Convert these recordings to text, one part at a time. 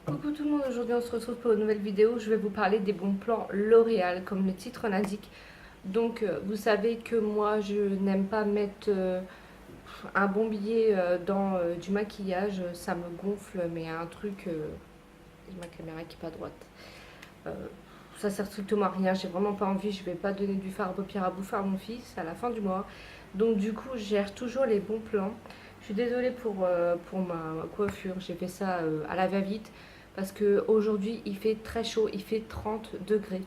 Coucou tout le monde, aujourd'hui on se retrouve pour une nouvelle vidéo. Je vais vous parler des bons plans L'Oréal, comme le titre l'indique. Donc vous savez que moi je n'aime pas mettre un bon billet dans du maquillage, ça me gonfle, mais un truc, ma caméra qui est pas droite. Euh, Ça sert strictement à rien, j'ai vraiment pas envie, je vais pas donner du fard à paupières à bouffer à mon fils à la fin du mois. Donc du coup je gère toujours les bons plans. Je suis désolée pour ma coiffure, j'ai fait ça à la va-vite parce que aujourd'hui il fait très chaud, il fait 30 degrés.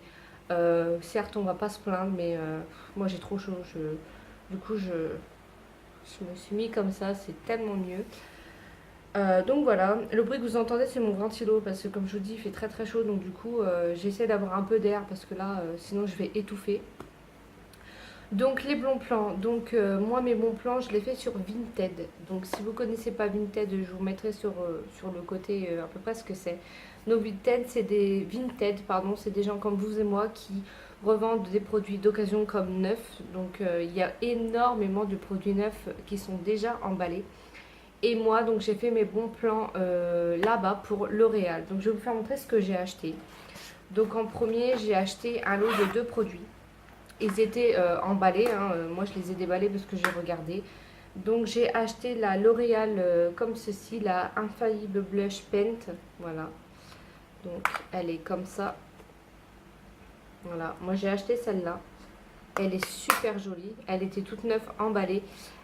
Certes on va pas se plaindre mais moi j'ai trop chaud, du coup je me suis mis comme ça, c'est tellement mieux. Donc voilà, le bruit que vous entendez c'est mon ventilo parce que comme je vous dis il fait très très chaud donc du coup j'essaie d'avoir un peu d'air parce que là sinon je vais étouffer. Donc les bons plans, donc moi mes bons plans je les fais sur Vinted. Donc si vous connaissez pas Vinted je vous mettrai sur le côté à peu près ce que c'est. Donc Vinted pardon, c'est des gens comme vous et moi qui revendent des produits d'occasion comme neufs. Donc il y a énormément de produits neufs qui sont déjà emballés. Et moi, donc j'ai fait mes bons plans là-bas pour L'Oréal. Donc je vais vous faire montrer ce que j'ai acheté. Donc en premier, j'ai acheté un lot de deux produits. Ils étaient emballés, hein. Moi je les ai déballés parce que j'ai regardé. Donc j'ai acheté la L'Oréal comme ceci, la Infallible Blush Paint. Voilà. Donc elle est comme ça. Voilà. Moi j'ai acheté celle-là. Elle est super jolie. Elle était toute neuve emballée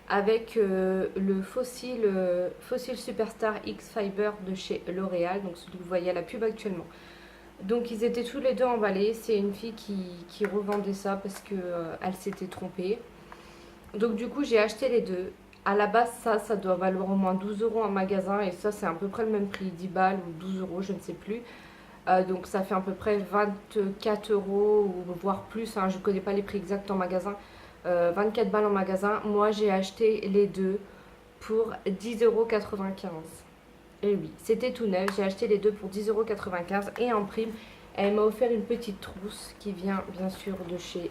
avec le Fossil Superstar X Fiber de chez L'Oréal. Donc celui que vous voyez à la pub actuellement. Donc ils étaient tous les deux emballés. C'est une fille qui revendait ça parce que elle s'était trompée. Donc du coup j'ai acheté les deux. À la base ça doit valoir au moins 12 euros en magasin et ça c'est à peu près le même prix, 10 balles ou 12 euros je ne sais plus. Donc ça fait à peu près 24 euros ou voire plus, hein, je ne connais pas les prix exacts en magasin. 24 balles en magasin. Moi j'ai acheté les deux pour 10,95 euros. Et oui, c'était tout neuf. J'ai acheté les deux pour 10,95 € et en prime, elle m'a offert une petite trousse qui vient bien sûr de chez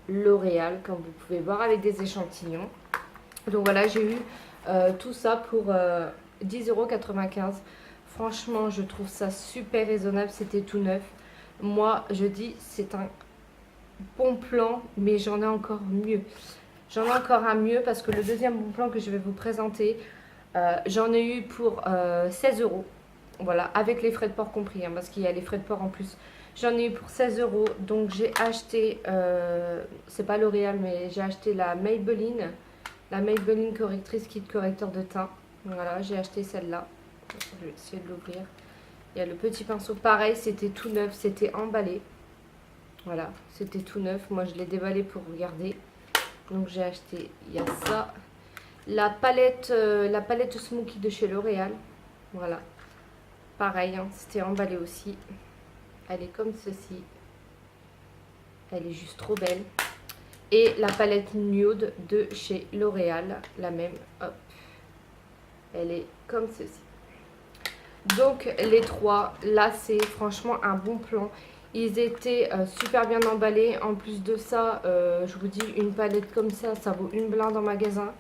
L'Oréal, comme vous pouvez voir, avec des échantillons. Donc voilà, j'ai eu tout ça pour 10,95 €. Franchement, je trouve ça super raisonnable. C'était tout neuf. Moi, je dis, c'est un bon plan, mais j'en ai encore mieux. J'en ai encore un mieux parce que le deuxième bon plan que je vais vous présenter, j'en ai eu pour 16 euros. Voilà, avec les frais de port compris, hein, parce qu'il y a les frais de port en plus. J'en ai eu pour 16 euros. Donc j'ai acheté, c'est pas L'Oréal, mais j'ai acheté la Maybelline correctrice kit correcteur de teint. Voilà, j'ai acheté celle-là. Je vais essayer de l'ouvrir. Il y a le petit pinceau. Pareil, c'était tout neuf, c'était emballé. Voilà, c'était tout neuf. Moi, je l'ai déballé pour regarder. Donc j'ai acheté, il y a ça. La palette Smoky de chez L'Oréal. Voilà. Pareil, hein, c'était emballé aussi. Elle est comme ceci. Elle est juste trop belle. Et la palette Nude de chez L'Oréal. La même. Hop. Elle est comme ceci. Donc les trois, là c'est franchement un bon plan. Ils étaient super bien emballés. En plus de ça, je vous dis, une palette comme ça vaut une blinde en magasin.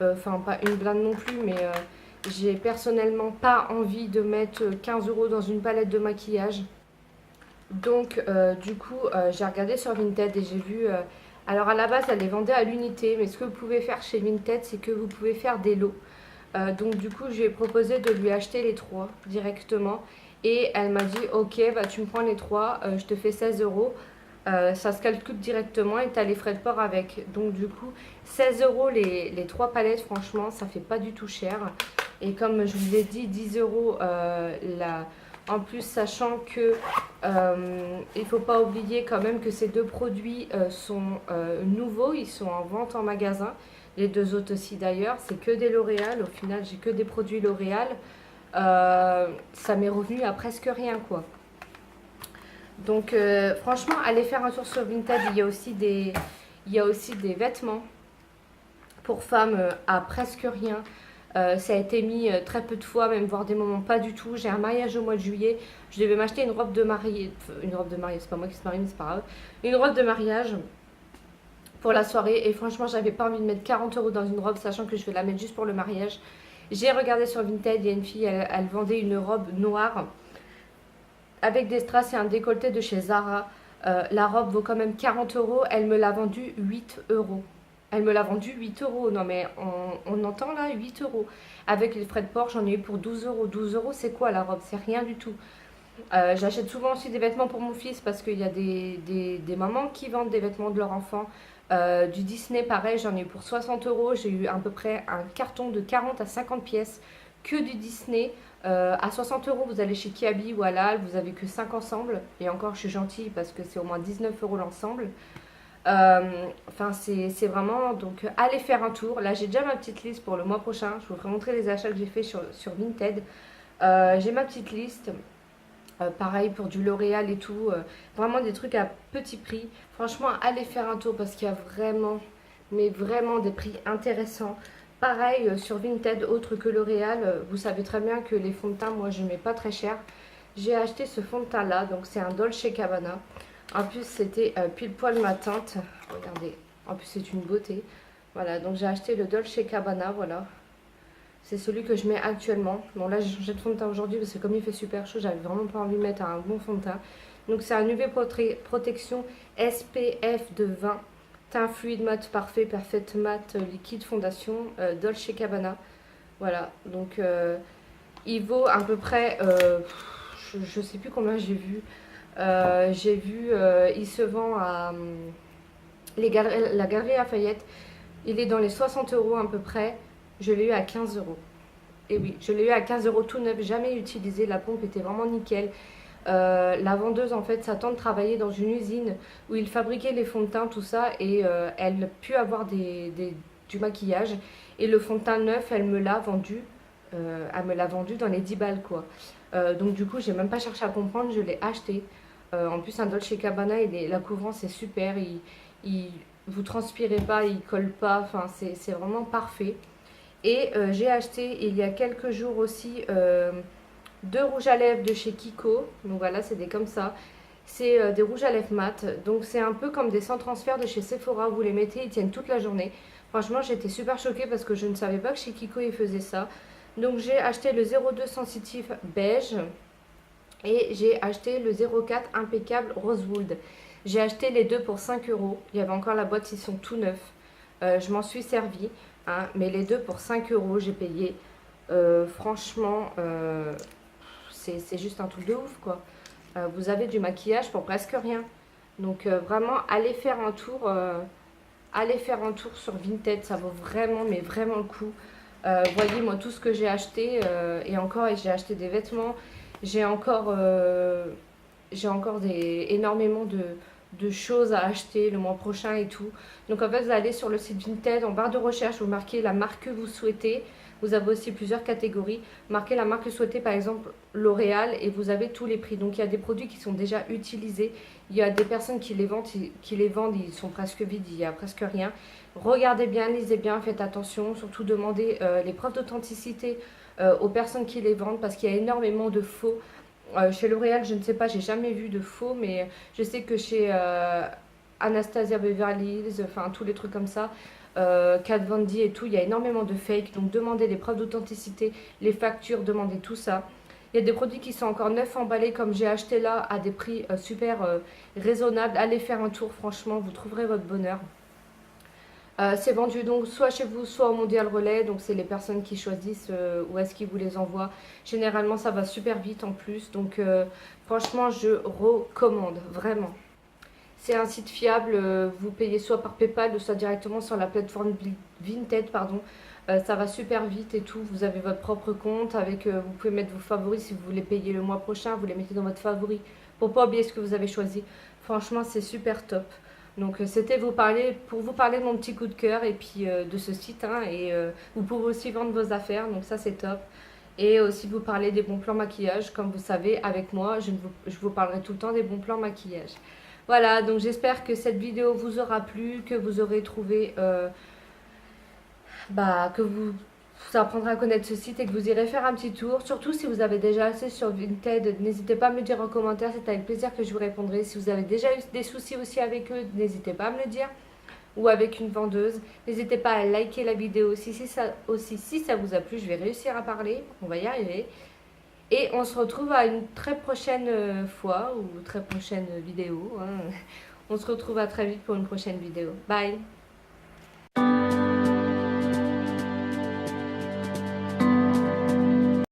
Enfin, pas une blinde non plus, mais j'ai personnellement pas envie de mettre 15 euros dans une palette de maquillage. Donc, du coup, j'ai regardé sur Vinted et j'ai vu. Alors, à la base, elle les vendait à l'unité, mais ce que vous pouvez faire chez Vinted, c'est que vous pouvez faire des lots. Donc, du coup, je lui ai proposé de lui acheter les trois directement. Et elle m'a dit, ok, bah, tu me prends les trois, je te fais 16 euros. Ça se calcule directement et tu as les frais de port avec. Donc du coup, 16 euros les trois palettes, franchement, ça fait pas du tout cher. Et comme je vous l'ai dit, 10 euros en plus, sachant que il faut pas oublier quand même que ces deux produits sont nouveaux, ils sont en vente en magasin. Les deux autres aussi d'ailleurs, c'est que des L'Oréal. Au final, j'ai que des produits L'Oréal. Ça m'est revenu à presque rien quoi. Donc franchement, allez faire un tour sur Vinted. Il y a aussi des vêtements pour femmes à presque rien. Ça a été mis très peu de fois, même voire des moments pas du tout. J'ai un mariage au mois de juillet. Je devais m'acheter une robe de mariée. Une robe de mariée, c'est pas moi qui se marie, mais c'est pas grave. Une robe de mariage pour la soirée. Et franchement, j'avais pas envie de mettre 40 euros dans une robe, sachant que je vais la mettre juste pour le mariage. J'ai regardé sur Vinted, il y a une fille, elle vendait une robe noire avec des strass et un décolleté de chez Zara. La robe vaut quand même 40 euros, elle me l'a vendue 8 euros. Elle me l'a vendu 8 euros. Non mais on entend là 8 euros. Avec les frais de port, j'en ai eu pour 12 euros. 12 euros, c'est quoi la robe? C'est rien du tout. J'achète souvent aussi des vêtements pour mon fils parce qu'il y a des mamans qui vendent des vêtements de leur enfant. Du Disney, pareil, j'en ai eu pour 60 euros. J'ai eu à peu près un carton de 40 à 50 pièces que du Disney. À 60 euros, vous allez chez Kiabi ou Halal, vous avez que 5 ensembles. Et encore, je suis gentille parce que c'est au moins 19 euros l'ensemble. Enfin, c'est vraiment. Donc, allez faire un tour. Là, j'ai déjà ma petite liste pour le mois prochain. Je vous ferai montrer les achats que j'ai fait sur Vinted. J'ai ma petite liste. Pareil pour du L'Oréal et tout. Vraiment des trucs à petit prix. Franchement, allez faire un tour parce qu'il y a vraiment, mais vraiment des prix intéressants. Pareil sur Vinted, autre que L'Oréal. Vous savez très bien que les fonds de teint, moi, je ne mets pas très cher. J'ai acheté ce fond de teint là. Donc, c'est un Dolce Gabbana. En plus, c'était pile poil ma teinte. Regardez. En plus, c'est une beauté. Voilà. Donc, j'ai acheté le Dolce Gabbana. Voilà. C'est celui que je mets actuellement. Bon là j'ai changé de fond de teint aujourd'hui parce que comme il fait super chaud, j'avais vraiment pas envie de mettre un bon fond de teint. Donc c'est un UV protection SPF de 20. Teint fluide mat parfait, parfaite mat liquide fondation Dolce Gabbana. Voilà, donc il vaut à peu près, je sais plus combien j'ai vu. Il se vend à la galerie Lafayette. Il est dans les 60 euros à peu près. Je l'ai eu à 15 euros. Et oui, je l'ai eu à 15 euros tout neuf, jamais utilisé. La pompe était vraiment nickel. La vendeuse, en fait, s'attend de travailler dans une usine où ils fabriquaient les fonds de teint, tout ça. Et elle a pu avoir du maquillage. Et le fond de teint neuf, elle me l'a vendu. Elle me l'a vendu dans les 10 balles, quoi. Donc, du coup, j'ai même pas cherché à comprendre, je l'ai acheté. En plus, un Dolce Gabbana, la couvrance est super. Vous transpirez pas, il colle pas. Enfin, c'est vraiment parfait. Et j'ai acheté il y a quelques jours aussi deux rouges à lèvres de chez Kiko. Donc voilà, c'est des comme ça. C'est des rouges à lèvres mat. Donc c'est un peu comme des sans transfert de chez Sephora. Vous les mettez, ils tiennent toute la journée. Franchement, j'étais super choquée parce que je ne savais pas que chez Kiko ils faisaient ça. Donc j'ai acheté le 02 sensitif beige. Et j'ai acheté le 04 impeccable rosewood. J'ai acheté les deux pour 5 euros. Il y avait encore la boîte, ils sont tout neufs. Je m'en suis servi. Hein, mais les deux pour 5 euros, j'ai payé. Franchement, c'est juste un truc de ouf, quoi. Vous avez du maquillage pour presque rien. Donc, vraiment, allez faire un tour sur Vinted. Ça vaut vraiment, mais vraiment le coup. Voyez, moi, tout ce que j'ai acheté. Et encore, j'ai acheté des vêtements. J'ai encore, énormément de choses à acheter le mois prochain et tout. Donc en fait, vous allez sur le site Vinted, en barre de recherche, vous marquez la marque que vous souhaitez. Vous avez aussi plusieurs catégories. Marquez la marque que vous souhaitez, par exemple L'Oréal, et vous avez tous les prix. Donc il y a des produits qui sont déjà utilisés. Il y a des personnes qui les vendent, ils sont presque vides, il n'y a presque rien. Regardez bien, lisez bien, faites attention. Surtout demandez les preuves d'authenticité aux personnes qui les vendent parce qu'il y a énormément de faux. Chez L'Oréal, je ne sais pas, j'ai jamais vu de faux, mais je sais que chez Anastasia Beverly Hills, enfin tous les trucs comme ça, Kat Von D et tout, il y a énormément de fake. Donc demandez les preuves d'authenticité, les factures, demandez tout ça. Il y a des produits qui sont encore neufs emballés comme j'ai acheté là à des prix super raisonnables. Allez faire un tour, franchement, vous trouverez votre bonheur. C'est vendu donc soit chez vous, soit au Mondial Relais. Donc c'est les personnes qui choisissent où est-ce qu'ils vous les envoient. Généralement ça va super vite en plus. Donc franchement je recommande vraiment. C'est un site fiable. Vous payez soit par PayPal ou soit directement sur la plateforme Vinted. Pardon. Ça va super vite et tout. Vous avez votre propre compte. Vous pouvez mettre vos favoris si vous voulez payer le mois prochain. Vous les mettez dans votre favori pour pas oublier ce que vous avez choisi. Franchement c'est super top. Donc c'était pour vous parler de mon petit coup de cœur et puis de ce site. Hein, et vous pouvez aussi vendre vos affaires, donc ça c'est top. Et aussi vous parler des bons plans maquillage. Comme vous savez, avec moi, je vous parlerai tout le temps des bons plans maquillage. Voilà, donc j'espère que cette vidéo vous aura plu, que vous aurez trouvé... que vous apprendrez à connaître ce site et que vous irez faire un petit tour. Surtout si vous avez déjà acheté sur Vinted, n'hésitez pas à me le dire en commentaire, c'est avec plaisir que je vous répondrai. Si vous avez déjà eu des soucis aussi avec eux, n'hésitez pas à me le dire. ou avec une vendeuse. N'hésitez pas à liker la vidéo aussi si ça vous a plu. Je vais réussir à parler, on va y arriver. Et on se retrouve à une très prochaine fois ou très prochaine vidéo, hein. On se retrouve à très vite pour une prochaine vidéo. Bye!